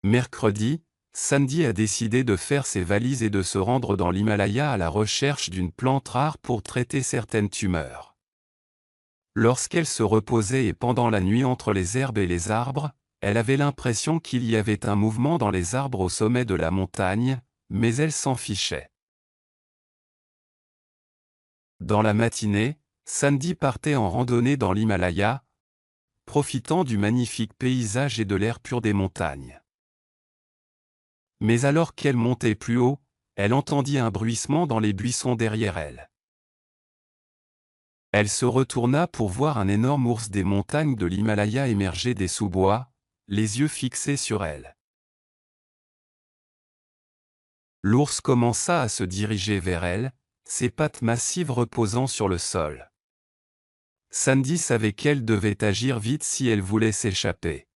Mercredi, Sandy a décidé de faire ses valises et de se rendre dans l'Himalaya à la recherche d'une plante rare pour traiter certaines tumeurs. Lorsqu'elle se reposait et pendant la nuit entre les herbes et les arbres, elle avait l'impression qu'il y avait un mouvement dans les arbres au sommet de la montagne, mais elle s'en fichait. Dans la matinée, Sandy partait en randonnée dans l'Himalaya, profitant du magnifique paysage et de l'air pur des montagnes. Mais alors qu'elle montait plus haut, elle entendit un bruissement dans les buissons derrière elle. Elle se retourna pour voir un énorme ours des montagnes de l'Himalaya émerger des sous-bois, les yeux fixés sur elle. L'ours commença à se diriger vers elle, ses pattes massives reposant sur le sol. Sandy savait qu'elle devait agir vite si elle voulait s'échapper.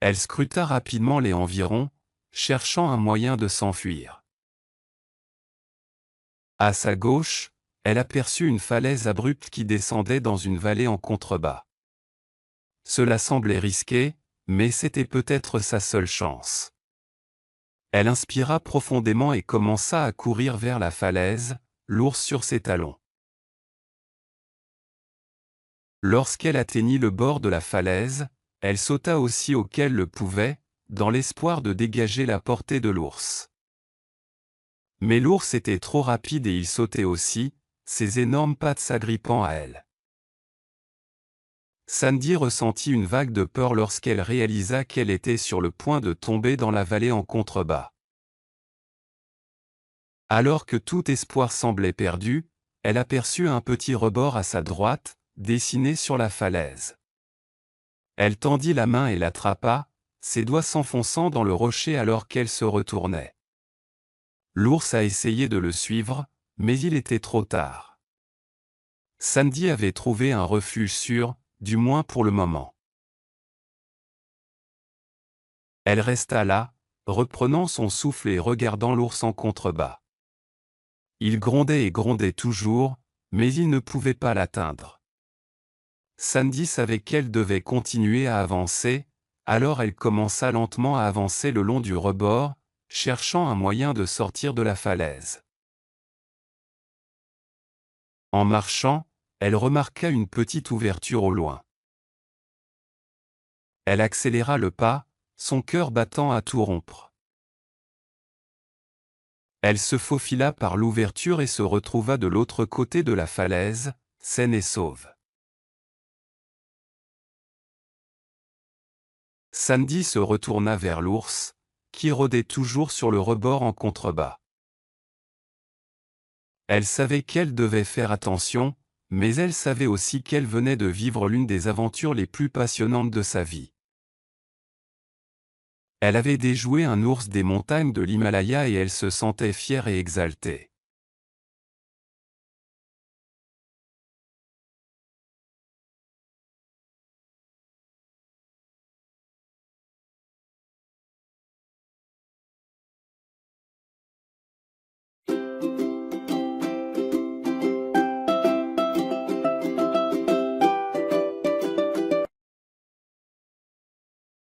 Elle scruta rapidement les environs, cherchant un moyen de s'enfuir. À sa gauche, elle aperçut une falaise abrupte qui descendait dans une vallée en contrebas. Cela semblait risqué, mais c'était peut-être sa seule chance. Elle inspira profondément et commença à courir vers la falaise, l'ours sur ses talons. Lorsqu'elle atteignit le bord de la falaise, elle sauta aussi haut qu'elle le pouvait, dans l'espoir de dégager la portée de l'ours. Mais l'ours était trop rapide et il sautait aussi, ses énormes pattes s'agrippant à elle. Sandy ressentit une vague de peur lorsqu'elle réalisa qu'elle était sur le point de tomber dans la vallée en contrebas. Alors que tout espoir semblait perdu, elle aperçut un petit rebord à sa droite, dessiné sur la falaise. Elle tendit la main et l'attrapa, ses doigts s'enfonçant dans le rocher alors qu'elle se retournait. L'ours a essayé de le suivre, mais il était trop tard. Sandy avait trouvé un refuge sûr, du moins pour le moment. Elle resta là, reprenant son souffle et regardant l'ours en contrebas. Il grondait et grondait toujours, mais il ne pouvait pas l'atteindre. Sandy savait qu'elle devait continuer à avancer, alors elle commença lentement à avancer le long du rebord, cherchant un moyen de sortir de la falaise. En marchant, elle remarqua une petite ouverture au loin. Elle accéléra le pas, son cœur battant à tout rompre. Elle se faufila par l'ouverture et se retrouva de l'autre côté de la falaise, saine et sauve. Sandy se retourna vers l'ours, qui rôdait toujours sur le rebord en contrebas. Elle savait qu'elle devait faire attention, mais elle savait aussi qu'elle venait de vivre l'une des aventures les plus passionnantes de sa vie. Elle avait déjoué un ours des montagnes de l'Himalaya et elle se sentait fière et exaltée.